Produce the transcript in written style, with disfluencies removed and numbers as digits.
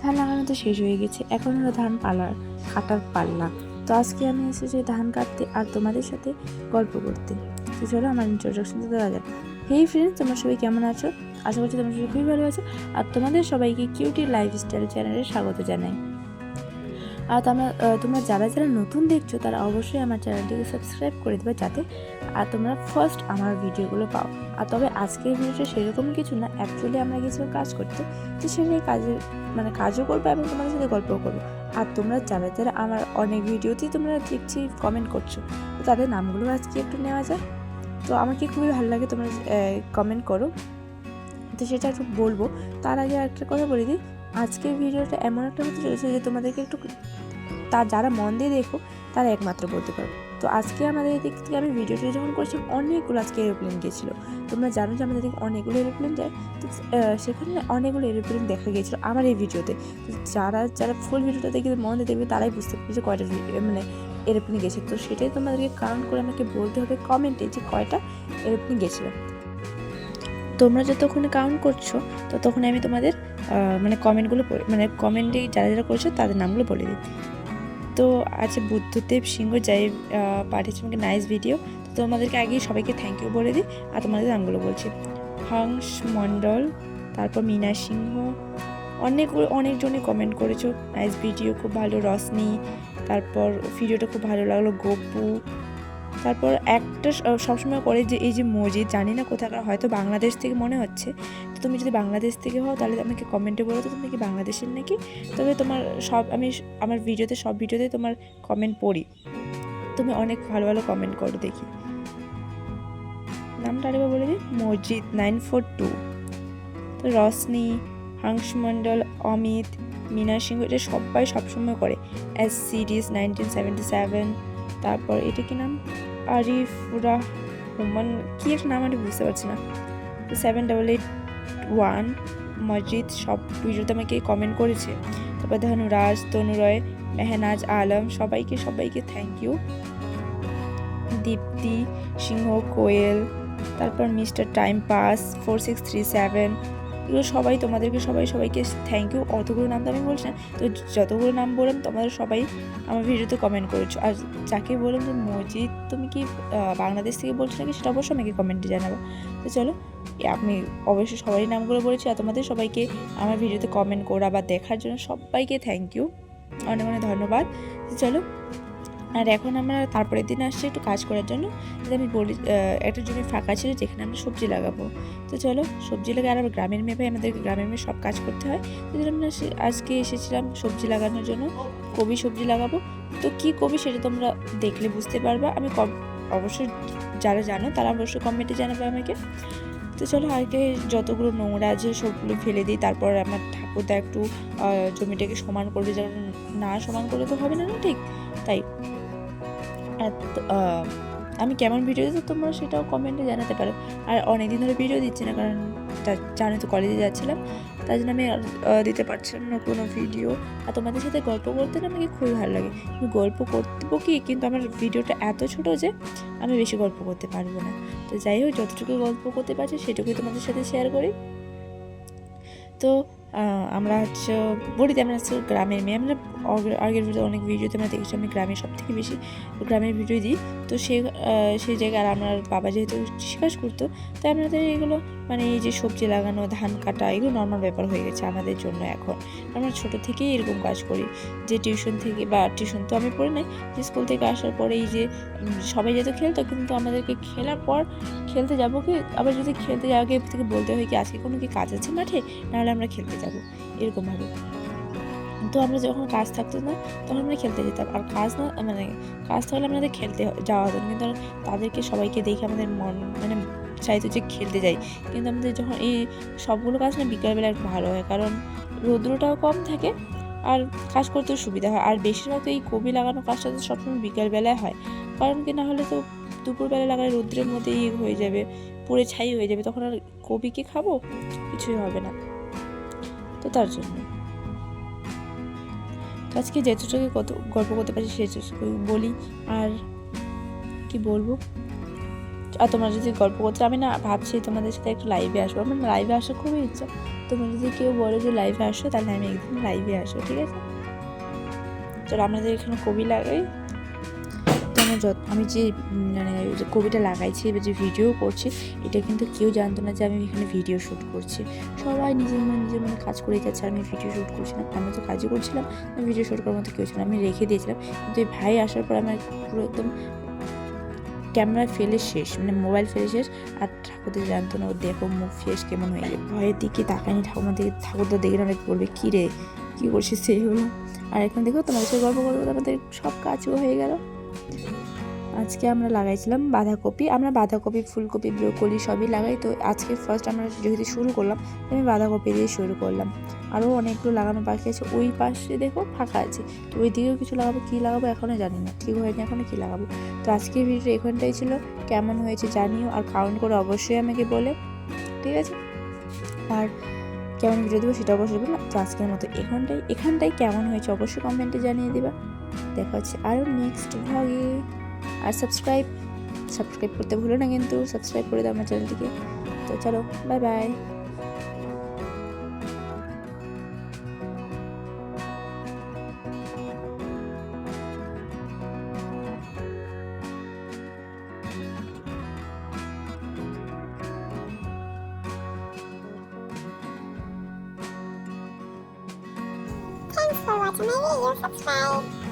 ধান লাগানো তো শেষ হয়ে গেছে, এখন হলো ধান কাটার পাল্লা। তো আজকে আমি এসেছি ধান কাটতে আর তোমাদের সাথে গল্প করতে। তো চলো আমার ইন্ট্রোডাকশনটা দেওয়া যাক। হেই ফ্রেন্ডস, তোমরা সবাই কেমন আছো? আশা করছি তোমরা সবাই খুবই ভালো আছো। আর তোমাদের সবাইকে কিউটি লাইফস্টাইল চ্যানেলে স্বাগত জানাই। আর তোমরা যারা যারা নতুন দেখছো তারা অবশ্যই আমার চ্যানেলটিকে সাবস্ক্রাইব করে দেবে, যাতে আর তোমরা ফার্স্ট আমার ভিডিওগুলো পাও। আর তবে আজকের ভিডিওটা সেরকম কিছু না, অ্যাকচুয়ালি আমরা গেছিলাম কাজ করতে, তো সে নিয়ে কাজও করবো এবং তোমাদের সাথে গল্পও করবো। আর তোমরা যারা যারা আমার অনেক ভিডিওতেই তোমরা দেখছি কমেন্ট করছো, তো তাদের নামগুলো আজকে একটু নেওয়া যায়। তো আমাকে খুবই ভালো লাগে তোমরা কমেন্ট করো, তো সেটা একটু বলবো। তার আগে একটা কথা বলে দিই, আজকের ভিডিওটা এমন একটা হতে চলেছে যে তোমাদেরকে একটু যারা মন দিয়ে দেখো তারা একমাত্র বলতে পারবে। তো আজকে আমাদের দিক থেকে আমি ভিডিওটা যখন করছি অনেকগুলো আজকে এরোপ্লেন গিয়েছিলো। তোমরা জানো যে আমাদের দিকে অনেকগুলো এরোপ্লেন যায়, তো সেখানে অনেকগুলো এরোপ্লেন দেখা গিয়েছিলো আমার এই ভিডিওতে। তো যারা যারা ফুল ভিডিওটা দেখে মন দিয়ে দেখবে তারাই বুঝতে পারবে যে কয়টা এরোপ্লেন গেছে। তো সেটাই তোমাদেরকে কাউন্ট করে আমাকে বলতে হবে কমেন্টে যে কয়টা এরোপ্লেন গেছিলো। তোমরা যতক্ষণে কাউন্ট করছো ততক্ষণে আমি তোমাদের কমেন্টগুলো কমেন্টে যারা যারা করছো তাদের নামগুলো বলে দিই। তো আছে বুদ্ধদেব সিংহ যাই পাঠিয়েছে আমাকে নাইস ভিডিও। তো তোমাদেরকে আগে সবাইকে থ্যাংক ইউ বলে দিই আর তোমাদের নামগুলো বলছি। হংস মণ্ডল, তারপর মীনা সিংহ, অনেকজনই কমেন্ট করেছো নাইস ভিডিও, খুব ভালো। রশনি, তারপর ভিডিওটা খুব ভালো লাগলো। গপু, তারপর একটা সবসময় করে যে এই যে মজিদ, জানি না কোথাকার, হয়তো বাংলাদেশ থেকে মনে হচ্ছে। তো তুমি যদি বাংলাদেশ থেকে হও তাহলে আমাকে কমেন্টে বলো তো তুমি কি বাংলাদেশের নাকি। তবে তোমার আমি আমার সব ভিডিওতে তোমার কমেন্ট পড়ি, তুমি অনেক ভালো ভালো কমেন্ট করো দেখি। নামটা আরেকবার বলে দিই, মজিদ 942, তো রশনি, হংস মণ্ডল, অমিত, মীনা সিংহ, এটা সবাই সবসময় করে। এস সিরিজ 1977, তারপর এটা কি নাম, আরিফুরা রহমান, কি একটা নাম আমি বুঝতে পারছি না। 7881 মসজিদ, সব ভিডিওতে আমাকে কমেন্ট করেছে। তারপর ধনুরাজ, তনুরয়, মেহনাজ আলম, সবাইকে থ্যাংক ইউ। দীপ্তি সিংহ, কোয়েল, তারপর মিস্টার টাইম পাস 4637, এগুলো সবাই তোমাদেরকে সবাইকে থ্যাংক ইউ। অতগুলো নাম তো আমি বলছি না, তো যতগুলো নাম বললাম তোমরা সবাই আমার ভিডিওতে কমেন্ট করেছো। আর যাকে বললাম যে মজিদ তুমি কি বাংলাদেশ থেকে বলছো নাকি, সেটা অবশ্যই আমাকে কমেন্টে জানাবো। তো চলো, আমি অবশ্যই সবারই নামগুলো বলেছি। আর তোমাদের সবাইকে আমার ভিডিওতে কমেন্ট করা বা দেখার জন্য সবাইকে থ্যাংক ইউ, অনেক অনেক ধন্যবাদ। চলো, আর এখন আমরা তারপরের দিন আসছি একটু কাজ করার জন্য। আমি বলি একটা জমি ফাঁকা ছিল যেখানে আমরা সবজি লাগাবো। তো চলো সবজি লাগাই, আর গ্রামের মেয়ে ভাই, আমাদের গ্রামের মেয়ে সব কাজ করতে হয়। তো আমরা আজকে এসেছিলাম সবজি লাগানোর জন্য, কবি সবজি লাগাবো। তো কি কবি সেটা তোমরা দেখলে বুঝতে পারবা। আমি অবশ্যই যারা জানো তারা অবশ্যই কমেন্টে জানাবে আমাকে। তো চলো আগে যতগুলো নোংরা আছে সবগুলো ফেলে দিই, তারপর আমার ঠাকুরদা একটু জমিটাকে সমান করবে, যেন না সমান করলে তো হবে না, ঠিক তাই। আমি কেমন ভিডিও দিচ্ছি তোমরা সেটাও কমেন্টে জানাতে পারো। আর অনেকদিন ধরে ভিডিও দিচ্ছি না, কারণ জানো তো কলেজে যাচ্ছিলাম, তাই জন্য আমি দিতে পারছিলাম না কোনো ভিডিও। আর তোমাদের সাথে গল্প করতে না আমাকে খুবই ভালো লাগে। আমি গল্প করতে কি, কিন্তু আমার ভিডিওটা এত ছোটো যে আমি বেশি গল্প করতে পারবো না। তো যাই হোক, যতটুকু গল্প করতে পারছি সেটুকুই তোমাদের সাথে শেয়ার করি। তো আমরা হচ্ছে বলিতে আমরা হচ্ছে গ্রামের মেয়ে। আমরা আগের অনেক ভিডিওতে আমরা দেখেছি আমি গ্রামে সব থেকে বেশি গ্রামের ভিডিও দিই। তো সেই জায়গায় আর আমার বাবা যেহেতু কৃষিকাজ করতো, তাই আমাদের এগুলো এই যে সবজি লাগানো, ধান কাটা, এগুলো নর্মাল ব্যাপার হয়ে গেছে আমাদের জন্য এখন। আমরা ছোটো থেকেই এরকম কাজ করি। যে টিউশন তো আমি পড়ি নাই, যে স্কুল থেকে আসার পরে এই যে সবাই যেহেতু খেলতো, কিন্তু আমাদেরকে খেলার পর খেলতে যাবো কি, আবার যদি খেলতে যাওয়ার আগে থেকে বলতে হয় কি আজকে কোনো কি কাজ আছে মাঠে, নাহলে আমরা খেলতে যাবো, এরকমভাবে। তো আমরা যখন কাজ থাকতো না তখন আমরা খেলতে যেতাম, আর কাজ থাকলে আমাদের খেলতে যাওয়া হতো না। কিন্তু তাদেরকে সবাইকে দেখে আমাদের মন চাইতো যে খেলতে যাই। কিন্তু আমাদের যখন এই সবগুলো কাজ না বিকালবেলা একটু ভালো হয়, কারণ রৌদ্রটাও কম থাকে আর কাজ করতেও সুবিধা হয়। আর বেশিরভাগ তো এই কবি লাগানো কাজটা তো সবসময় বিকালবেলায় হয়, কারণ কি না হলে তো দুপুরবেলা লাগালে রৌদ্রের মধ্যে হয়ে যাবে, পুড়ে ছাই হয়ে যাবে, তখন আর কবিকে খাবো, কিছুই হবে না। তো তার জন্য আজকে যেটুকু গল্প করতে পারছি সেটুকু বলি। আর কি বলবো, আর তোমরা যদি গল্প করতে, আমি না ভাবছি তোমাদের সাথে একটু লাইভে আসবো, আমার লাইভে আসার খুবই ইচ্ছা। তোমরা যদি কেউ বলো যে লাইভে আসো, তাহলে আমি একদিন লাইভে আসবো, ঠিক আছে? চলো আমাদের এখানে কবি লাগাই। তো আমি যে মানে যে কবিটা লাগাইছি বা যে ভিডিও করছি, এটা কিন্তু কেউ জানতো না যে আমি এখানে ভিডিও শ্যুট করছি। সবাই নিজের মনে কাজ করে যাচ্ছে, আমি ভিডিও শ্যুট করছিলাম। আমি তো কাজই করছিলাম, ভিডিও শ্যুট করার মতো কেউ ছিল না, আমি রেখে দিয়েছিলাম। কিন্তু এই ভাই আসার পর আমার পুরো একদম ক্যামেরা ফেলে শেষ, মানে মোবাইল ফেলে শেষ। আর ঠাকুরদের জানতো না, ও দেখো মুখ ফেস কেমন হয়ে গেল। ভয়ের দিকে তাকায়নি ঠাকুরদা দেখে অনেক বলবে কী রে কী করছিস সেই হলো। আর এখন দেখো তোমাদের সাথে গল্প করবো, আমাদের সব কাজও হয়ে গেল। আজকে আমরা লাগাইছিলাম বাঁধাকপি, আমরা বাঁধাকপি, ফুলকপি, ব্রোকলি সবই লাগাই। তো আজকে ফার্স্ট আমরা যেহেতু শুরু করলাম, আমি বাঁধাকপি দিয়ে শুরু করলাম। আরও অনেকগুলো লাগানো বাকি আছে, ওই পাশে দেখো ফাঁকা আছে, তো ওই দিকেও কিছু লাগাবো। কী লাগাবো এখনও জানি না, ঠিক হয়নি এখনও কী লাগাবো। তো আজকের ভিডিও এখানটাই ছিল, কেমন হয়েছে জানিও, আর কাউন্ট করে অবশ্যই আমাকে বলে, ঠিক আছে? আর কেমন ভিডিও দেবো সেটা অবশ্যই বলো। তো আজকের মতো এখানটাই কেমন হয়েছে অবশ্যই কমেন্টে জানিয়ে দিবা। দেখা হচ্ছে আরও নেক্সট ভ্লগে। আর সাবস্ক্রাইব করতে ভুলো না, কিন্তু সাবস্ক্রাইব করে দাও আমার চ্যানেলটিকে। তো চলো, bye bye. Thanks for watching my video. Subscribe.